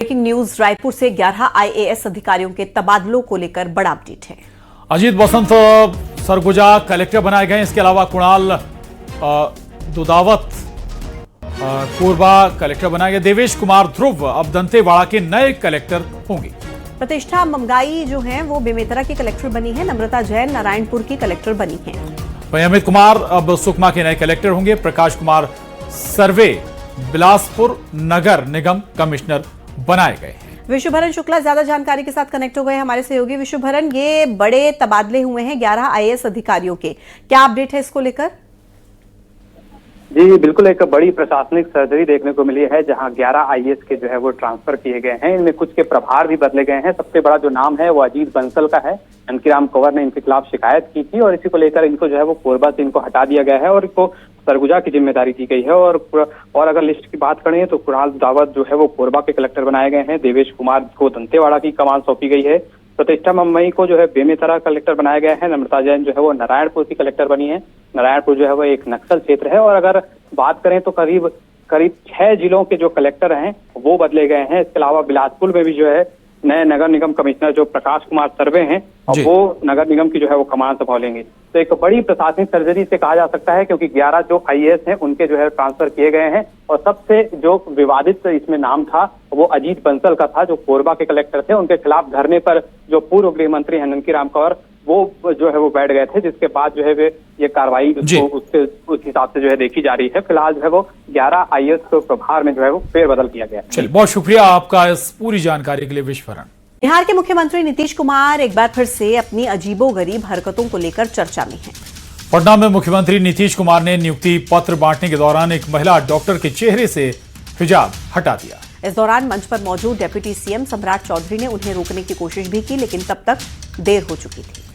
Breaking news Raipur से 11 IAS अधिकारियों के तबादलों को लेकर बड़ा अपडेट है। अजीत बसंत सरगुजा कलेक्टर बनाए गए। इसके अलावा कुणाल दुधावत कोरबा कलेक्टर बनाए गए। देवेश कुमार ध्रुव अब दंतेवाड़ा के नए कलेक्टर होंगे। प्रतिष्ठा ममगाई जो है वो बेमेतरा की कलेक्टर बनी है। नम्रता जैन नारायणपुर की कलेक्टर बनी है। वहीं अमित कुमार अब सुकमा के नए कलेक्टर होंगे। प्रकाश कुमार सर्वे बिलासपुर नगर निगम कमिश्नर बनाए गए हैं। विश्वभरन शुक्ला ज्यादा जानकारी के साथ कनेक्ट हो गए हमारे सहयोगी। विश्वभरन, ये बड़े तबादले हुए हैं 11 आईएएस अधिकारियों के, क्या अपडेट है इसको लेकर? जी बिल्कुल, एक बड़ी प्रशासनिक सर्जरी देखने को मिली है जहां 11 आईएएस के जो है वो ट्रांसफर किए गए हैं। इनमें कुछ के प्रभार भी बदले गए हैं। सबसे बड़ा जो नाम है वो अजीत बंसल का है। जानकीराम कंवर ने इनके खिलाफ शिकायत की थी और इसी को लेकर इनको जो है वो कोरबा से इनको हटा दिया गया है और इनको सरगुजा की जिम्मेदारी दी गई है। और अगर लिस्ट की बात करें तो कुणाल दावत जो है वो कोरबा के कलेक्टर बनाए गए हैं। देवेश कुमार को दंतेवाड़ा की कमान सौंपी गई है। प्रतिष्ठा मम्मई को जो है बेमेतरा कलेक्टर बनाया गया है। नम्रता जैन जो है वो नारायणपुर की कलेक्टर बनी है। नारायणपुर जो है वो एक नक्सल क्षेत्र है। और अगर बात करें तो करीब 6 जिलों के जो कलेक्टर हैं वो बदले गए हैं। इसके अलावा बिलासपुर में भी जो है नए नगर निगम कमिश्नर जो प्रकाश कुमार सर्वे हैं और वो नगर निगम की जो है वो कमान संभालेंगे। तो एक बड़ी प्रशासनिक सर्जरी से कहा जा सकता है क्योंकि 11 जो आईएएस हैं उनके जो है ट्रांसफर किए गए हैं। और सबसे जो विवादित इसमें नाम था वो अजीत बंसल का था, जो कोरबा के कलेक्टर थे। उनके खिलाफ धरने पर जो पूर्व गृह मंत्री हैं जानकीराम कंवर वो जो है वो बैठ गए थे, जिसके बाद जो है वे ये कार्रवाई उस हिसाब से जो है देखी जा रही है। फिलहाल जो है वो 11 आईएएस को प्रभार में जो है वो फेरबदल किया गया। चलिए, बहुत शुक्रिया आपका इस पूरी जानकारी के लिए विश्वभरन। बिहार के मुख्यमंत्री नीतीश कुमार एक बार फिर से अपनी अजीबोगरीब हरकतों को लेकर चर्चा में हैं। पटना में मुख्यमंत्री नीतीश कुमार ने नियुक्ति पत्र बांटने के दौरान एक महिला डॉक्टर के चेहरे से हिजाब हटा दिया। इस दौरान मंच पर मौजूद डिप्टी सीएम सम्राट चौधरी ने उन्हें रोकने की कोशिश भी की, लेकिन तब तक देर हो चुकी थी।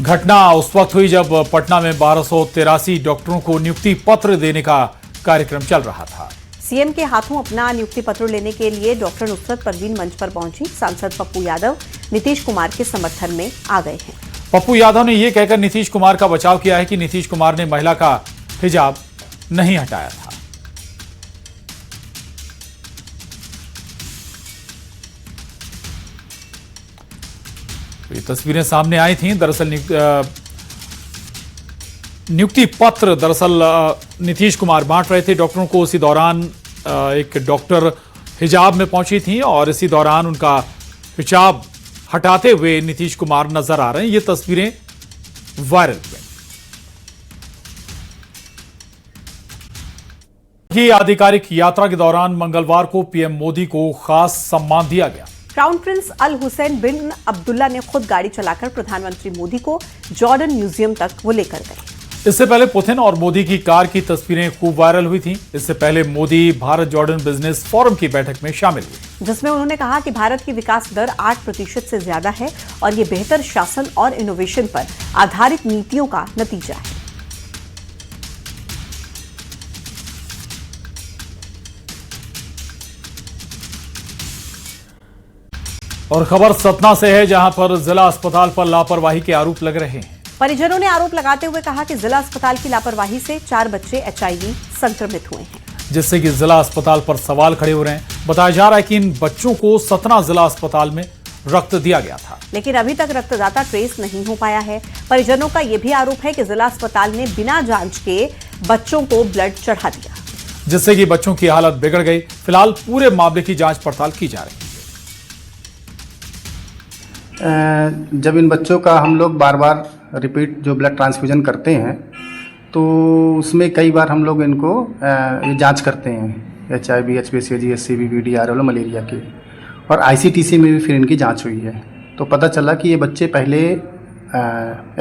घटना उस वक्त हुई जब पटना में 1283 डॉक्टरों को नियुक्ति पत्र देने का कार्यक्रम चल रहा था। सीएम के हाथों अपना नियुक्ति पत्र लेने के लिए डॉक्टर नुसरत परवीन मंच पर पहुंची। सांसद पप्पू यादव नीतीश कुमार के समर्थन में आ गए हैं। पप्पू यादव ने यह कहकर नीतीश कुमार का बचाव किया है कि नीतीश कुमार ने महिला का हिजाब नहीं हटाया था। ये तस्वीरें सामने आई थी। दरअसल नियुक्ति पत्र नीतीश कुमार बांट रहे थे डॉक्टरों को। उसी दौरान एक डॉक्टर हिजाब में पहुंची थी और इसी दौरान उनका हिजाब हटाते हुए नीतीश कुमार नजर आ रहे हैं। ये तस्वीरें वायरल हुई। की आधिकारिक यात्रा के दौरान मंगलवार को पीएम मोदी को खास सम्मान दिया गया। क्राउन प्रिंस अल हुसैन बिन अब्दुल्ला ने खुद गाड़ी चलाकर प्रधानमंत्री मोदी को जॉर्डन म्यूजियम तक वो लेकर गए। इससे पहले पुतिन और मोदी की कार की तस्वीरें खूब वायरल हुई थीं। इससे पहले Modi Bharat Jordan business forum की बैठक में शामिल हुए, जिसमें उन्होंने कहा कि भारत की विकास दर 8% से ज्यादा है और ये बेहतर शासन और इनोवेशन पर आधारित नीतियों का नतीजा है। और खबर सतना से है, जहां पर जिला अस्पताल पर लापरवाही के आरोप लग रहे हैं। परिजनों ने आरोप लगाते हुए कहा कि जिला अस्पताल की लापरवाही से 4 बच्चे एचआईवी संक्रमित हुए हैं, जिससे कि जिला अस्पताल पर सवाल खड़े हो रहे हैं। बताया जा रहा है कि इन बच्चों को सतना जिला अस्पताल में रक्त दिया गया था, लेकिन अभी तक रक्तदाता ट्रेस नहीं हो पाया है। परिजनों का यह भी आरोप है कि जिला अस्पताल ने बिना जांच के बच्चों को ब्लड चढ़ा दिया, जिससे कि बच्चों की हालत बिगड़ गई। फिलहाल पूरे मामले की जांच पड़ताल की जा रही है। जब इन बच्चों का हम लोग बार बार रिपीट जो ब्लड ट्रांसफ्यूजन करते हैं तो उसमें कई बार हम लोग इनको ये जांच करते हैं, HIV, HBsAg, SCV, VDR malaria की, और ICTC में भी फिर इनकी जांच हुई है। तो पता चला कि ये बच्चे पहले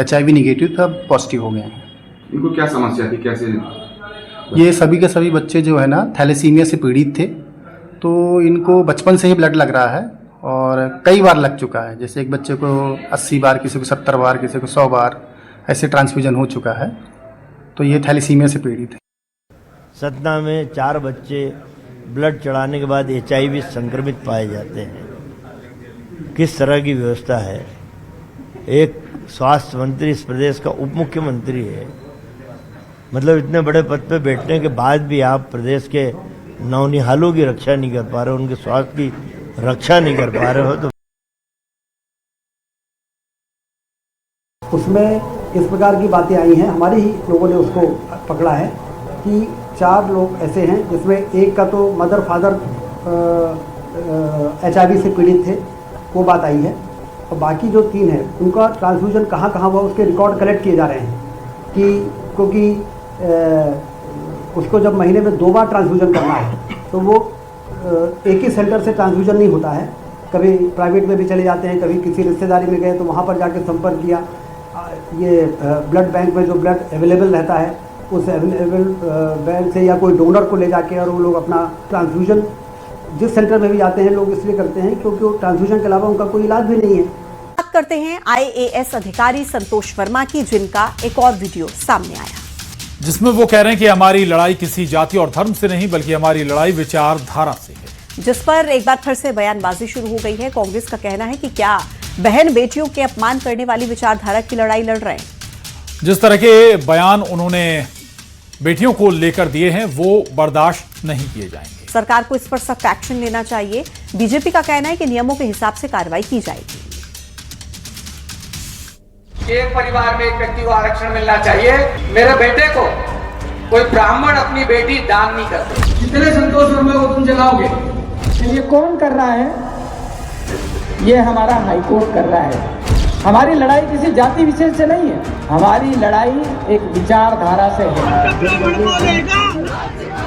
HIV निगेटिव था, पॉजिटिव हो गए हैं। इनको क्या समस्या थी, कैसे? ये सभी के सभी बच्चे जो है ना थैलेसीमिया से पीड़ित थे। तो इनको बचपन से ही ब्लड लग रहा है और कई बार लग चुका है। जैसे एक बच्चे को 80 बार, किसी को 70 बार, किसी को 100 बार ऐसे ट्रांसफ्यूजन हो चुका है। तो ये थैलेसीमिया से पीड़ित है। सतना में 4 बच्चे ब्लड चढ़ाने के बाद HIV संक्रमित पाए जाते हैं। किस तरह की व्यवस्था है? एक स्वास्थ्य मंत्री इस प्रदेश का उप मुख्यमंत्री है, मतलब इतने बड़े पद पे बैठने के बाद भी आप प्रदेश के नौनिहालों की रक्षा नहीं कर पा रहे, उनके स्वास्थ्य की रक्षा नहीं कर पा रहे हो तो उसमें इस प्रकार की बातें आई हैं, हमारे ही लोगों ने उसको पकड़ा है कि 4 लोग ऐसे हैं जिसमें एक का तो मदर फादर HIV से पीड़ित थे, वो बात आई है, और बाकी जो 3 हैं उनका ट्रांसफ्यूजन कहाँ कहाँ हुआ उसके रिकॉर्ड कलेक्ट किए जा रहे हैं कि क्योंकि उसको जब महीने में 2 बार ट्रांसफ्यूजन करना है तो वो एक ही सेंटर से ट्रांसफ्यूजन नहीं होता है, कभी प्राइवेट में भी चले जाते हैं, कभी किसी रिश्तेदारी में गए तो वहाँ पर जाके संपर्क किया। ये ब्लड बैंक में जो ब्लड अवेलेबल रहता है उस अवेलेबल बैंक से या कोई डोनर को ले जाके और वो लोग अपना ट्रांसफ्यूजन जिस सेंटर में भी जाते हैं लोग इसलिए करते हैं क्योंकि वो ट्रांसफ्यूजन के अलावा उनका कोई इलाज भी नहीं है। बात करते हैं IAS अधिकारी संतोष वर्मा की, जिनका एक और वीडियो सामने आया जिसमें वो कह रहे हैं कि हमारी लड़ाई किसी जाति और धर्म से नहीं बल्कि हमारी लड़ाई विचारधारा से है, जिस पर एक बार फिर से बयानबाजी शुरू हो गई है। कांग्रेस का कहना है कि क्या बहन बेटियों के अपमान करने वाली विचारधारा की लड़ाई लड़ रहे हैं। जिस तरह के बयान उन्होंने बेटियों को लेकर दिए हैं वो बर्दाश्त नहीं किए जाएंगे। सरकार को इस पर सख्त एक्शन लेना चाहिए। बीजेपी का कहना है कि नियमों के हिसाब से कार्रवाई की जाएगी। एक परिवार में एक व्यक्ति को आरक्षण मिलना चाहिए। मेरे बेटे को कोई ब्राह्मण अपनी बेटी दान नहीं करते। कितने संतोष वर्मा को तुम जलाओगे? ये कौन कर रहा है? ये हमारा हाईकोर्ट कर रहा है। हमारी लड़ाई किसी जाति विशेष से नहीं है, हमारी लड़ाई एक विचारधारा से है।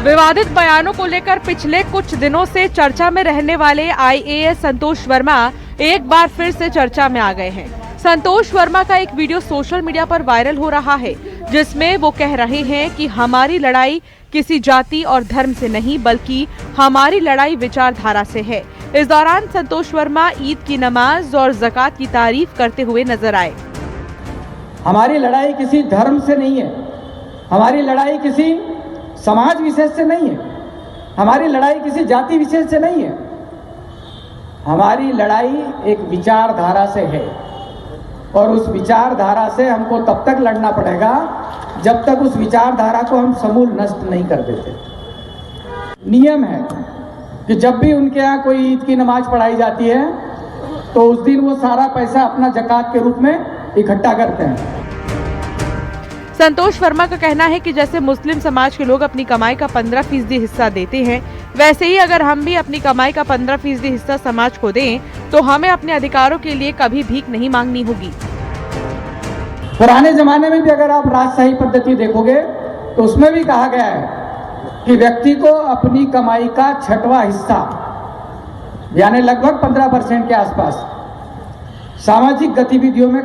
विवादित बयानों को लेकर पिछले कुछ दिनों से चर्चा में रहने वाले IAS संतोष वर्मा एक बार फिर से चर्चा में आ गए हैं। संतोष वर्मा का एक वीडियो सोशल मीडिया पर वायरल हो रहा है जिसमें वो कह रहे हैं कि हमारी लड़ाई किसी जाति और धर्म से नहीं बल्कि हमारी लड़ाई विचारधारा से है। इस दौरान संतोष वर्मा ईद की नमाज और ज़कात की तारीफ करते हुए नजर आए। हमारी लड़ाई किसी धर्म से नहीं है, हमारी लड़ाई किसी समाज विशेष से नहीं है, हमारी लड़ाई किसी जाति विशेष से नहीं है, हमारी लड़ाई एक विचारधारा से है। और उस विचारधारा से हमको तब तक लड़ना पड़ेगा जब तक उस विचारधारा को हम समूल नष्ट नहीं कर देते। नियम है कि जब भी उनके यहाँ कोई ईद की नमाज पढ़ाई जाती है तो उस दिन वो सारा पैसा अपना ज़कात के रूप में इकट्ठा करते हैं। संतोष वर्मा का कहना है कि जैसे मुस्लिम समाज के लोग अपनी कमाई का 15% हिस्सा देते हैं, वैसे ही अगर हम भी अपनी कमाई का 15% हिस्सा समाज को दें तो हमें अपने अधिकारों के लिए कभी भीख नहीं मांगनी होगी। पुराने जमाने में भी अगर आप राजशाही पद्धति देखोगे तो उसमें भी कहा गया है कि व्यक्ति को अपनी कमाई का 6वां हिस्सा यानी लगभग 15% के आसपास सामाजिक गतिविधियों में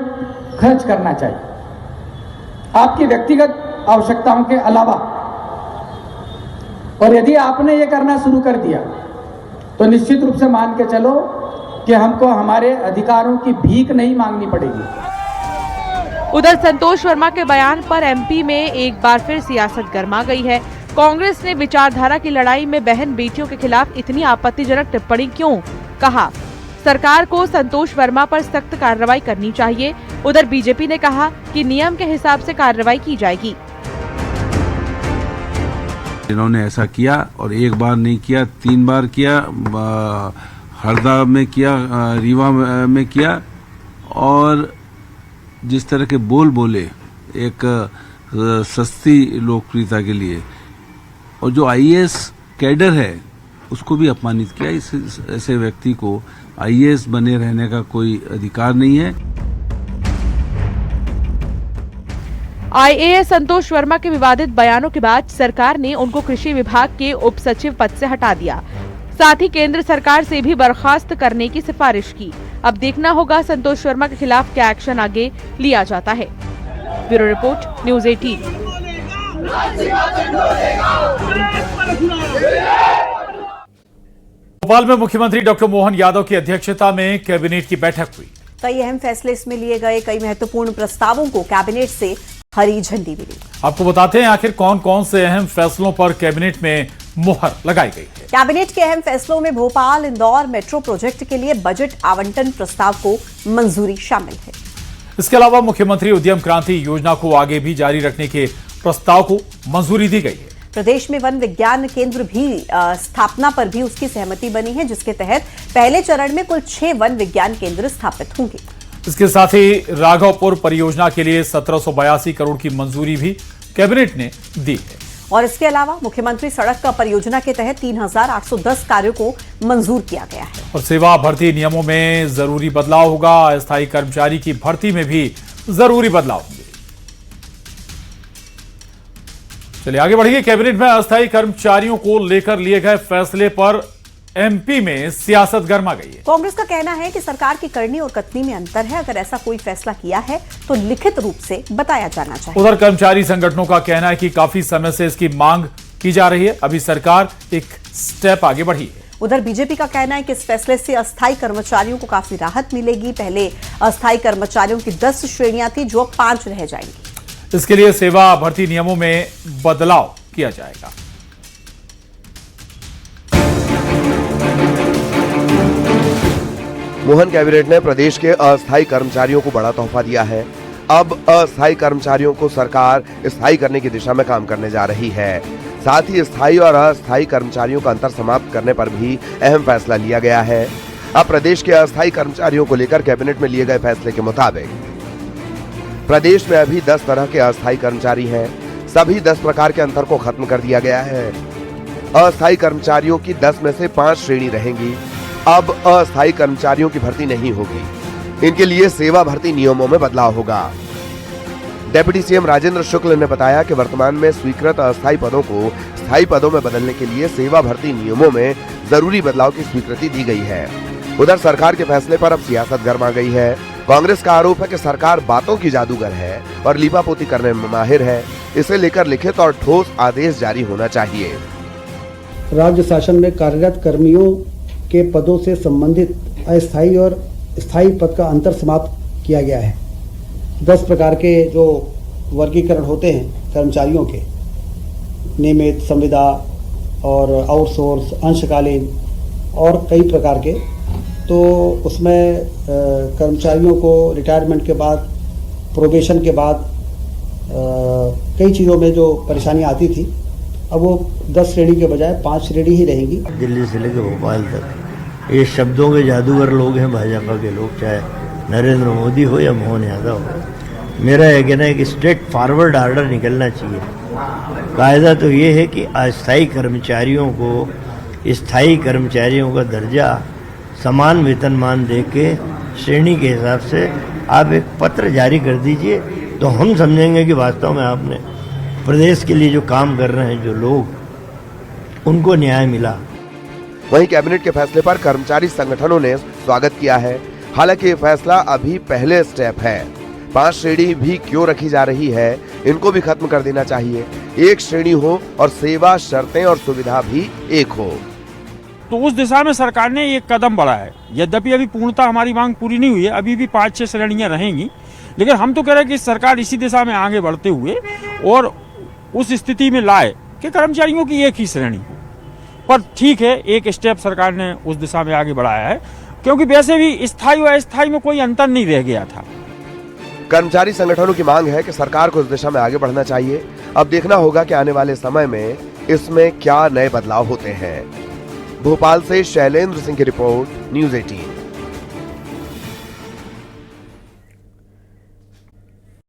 खर्च करना चाहिए, आपकी व्यक्तिगत आवश्यकताओं के अलावा। और यदि आपने ये करना शुरू कर दिया तो निश्चित रूप से मान के चलो कि हमको हमारे अधिकारों की भीख नहीं मांगनी पड़ेगी। उधर संतोष वर्मा के बयान पर MP में एक बार फिर सियासत गर्मा गई है। कांग्रेस ने विचारधारा की लड़ाई में बहन बेटियों के खिलाफ इतनी आपत्तिजनक टिप्पणी क्यों? कहा सरकार को संतोष वर्मा पर सख्त कार्रवाई करनी चाहिए। उधर बीजेपी ने कहा कि नियम के हिसाब से कार्रवाई की जाएगी। इन्होंने ऐसा किया और एक बार नहीं किया, 3 बार किया, हरदा में किया, रीवा में किया। और जिस तरह के बोल बोले एक सस्ती लोकप्रियता के लिए, और जो IAS कैडर है उसको भी अपमानित किया। ऐसे व्यक्ति को IAS बने रहने का कोई अधिकार नहीं है। IAS संतोष वर्मा के विवादित बयानों के बाद सरकार ने उनको कृषि विभाग के उप सचिव पद से हटा दिया, साथ ही केंद्र सरकार से भी बर्खास्त करने की सिफारिश की। अब देखना होगा संतोष वर्मा के खिलाफ क्या एक्शन आगे लिया जाता है। Bureau report, news 18। भोपाल में मुख्यमंत्री डॉक्टर मोहन यादव की अध्यक्षता में कैबिनेट की बैठक हुई। कई अहम फैसले इसमें लिए गए। कई महत्वपूर्ण प्रस्तावों को कैबिनेट से हरी झंडी मिली। आपको बताते हैं आखिर कौन कौन से अहम फैसलों पर कैबिनेट में मुहर लगाई गई है। कैबिनेट के अहम फैसलों में भोपाल इंदौर मेट्रो प्रोजेक्ट के लिए बजट आवंटन प्रस्ताव को मंजूरी शामिल है। इसके अलावा मुख्यमंत्री उद्यम क्रांति योजना को आगे भी जारी रखने के प्रस्ताव को मंजूरी दी गई है। प्रदेश में वन विज्ञान केंद्र भी स्थापना पर भी उसकी सहमति बनी है, जिसके तहत पहले चरण में कुल 6 वन विज्ञान केंद्र स्थापित होंगे। इसके साथ ही राघवपुर परियोजना के लिए 1782 करोड़ की मंजूरी भी कैबिनेट ने दी है। और इसके अलावा मुख्यमंत्री सड़क का परियोजना के तहत 3810 कार्यों को मंजूर किया गया है। और सेवा भर्ती नियमों में जरूरी बदलाव होगा। अस्थायी कर्मचारी की भर्ती में भी जरूरी बदलाव होंगे। चलिए आगे बढ़िए। कैबिनेट में अस्थायी कर्मचारियों को लेकर लिए गए फैसले पर एमपी में सियासत गर्मा गई है। कांग्रेस का कहना है कि सरकार की करनी और कथनी में अंतर है। अगर ऐसा कोई फैसला किया है तो लिखित रूप से बताया जाना चाहिए। उधर कर्मचारी संगठनों का कहना है कि काफी समय से इसकी मांग की जा रही है, अभी सरकार एक स्टेप आगे बढ़ी है। उधर बीजेपी का कहना है कि इस फैसले से अस्थायी कर्मचारियों को काफी राहत मिलेगी। पहले अस्थायी कर्मचारियों की 10 श्रेणियां थी, जो अब 5 रह जाएंगी। इसके लिए सेवा भर्ती नियमों में बदलाव किया जाएगा। मोहन कैबिनेट ने प्रदेश के अस्थायी कर्मचारियों को बड़ा तोहफा दिया है। अब अस्थायी कर्मचारियों को सरकार स्थायी करने की दिशा में काम करने जा रही है। साथ ही स्थायी और अस्थायी कर्मचारियों का अंतर समाप्त करने पर भी अहम फैसला लिया गया है। अब प्रदेश के अस्थायी कर्मचारियों को लेकर कैबिनेट में लिए गए फैसले के मुताबिक प्रदेश में अभी 10 तरह के अस्थायी कर्मचारी हैं। सभी 10 प्रकार के अंतर को खत्म कर दिया गया है। अस्थायी कर्मचारियों की 10 में से 5 श्रेणी रहेंगी। अब अस्थायी कर्मचारियों की भर्ती नहीं होगी। इनके लिए सेवा भर्ती नियमों में बदलाव होगा। डिप्टी सीएम राजेंद्र शुक्ल ने बताया कि वर्तमान में स्वीकृत अस्थायी पदों को स्थायी पदों में बदलने के लिए सेवा भर्ती नियमों में जरूरी बदलाव की स्वीकृति दी गई है। उधर सरकार के फैसले पर अब सियासत गर्मा गई है। कांग्रेस का आरोप है कि सरकार बातों की जादूगर है और लीपापोती करने में माहिर है। इसे लेकर लिखित और ठोस आदेश जारी होना चाहिए। राज्य शासन में कार्यरत कर्मियों के पदों से संबंधित अस्थायी और स्थायी पद का अंतर समाप्त किया गया है। 10 प्रकार के जो वर्गीकरण होते हैं कर्मचारियों के, नियमित, संविदा और आउटसोर्स, अंशकालीन और कई प्रकार के, तो उसमें कर्मचारियों को रिटायरमेंट के बाद, प्रोबेशन के बाद कई चीज़ों में जो परेशानी आती थी, अब वो 10 श्रेणी के बजाय 5 श्रेणी ही रहेंगी। दिल्ली से लेकर भोपाल तक ये शब्दों के जादूगर लोग हैं भाजपा के लोग, चाहे नरेंद्र मोदी हो या मोहन यादव हो। मेरा यह कहना है कि स्ट्रेट फॉरवर्ड ऑर्डर निकलना चाहिए। कायदा तो ये है कि अस्थायी कर्मचारियों को स्थायी कर्मचारियों का दर्जा समान वेतनमान दे के श्रेणी के हिसाब से आप एक पत्र जारी कर दीजिए, तो हम समझेंगे कि वास्तव में आपने प्रदेश के लिए जो काम कर रहे हैं जो लोग, उनको न्याय मिला। वहीं कैबिनेट के फैसले पर कर्मचारी संगठनों ने स्वागत किया है। हालांकि ये फैसला अभी पहले स्टेप है। 5 श्रेणी भी क्यों रखी जा रही है, इनको भी खत्म कर देना चाहिए। 1 श्रेणी हो और सेवा, शर्तें और सुविधा भी एक हो। तो उस दिशा में सरकार ने एक कदम बढ़ाया है। यद्यपि अभी पूर्णतः हमारी मांग पूरी नहीं हुई है, अभी भी 5-6 श्रेणियां रहेंगी, लेकिन हम तो कह रहे हैं कि सरकार इसी दिशा में आगे बढ़ते हुए और उस स्थिति में लाए कि कर्मचारियों की एक ही श्रेणी हो। पर ठीक है, एक स्टेप सरकार ने उस दिशा में आगे बढ़ाया है, क्योंकि वैसे भी स्थायी और अस्थायी में कोई अंतर नहीं रह गया था। कर्मचारी संगठनों की मांग है कि सरकार को इस दिशा में आगे बढ़ना चाहिए। अब देखना होगा कि आने वाले समय में इसमें क्या नए बदलाव होते हैं। भोपाल से शैलेंद्र सिंह की रिपोर्ट, न्यूज़ 18।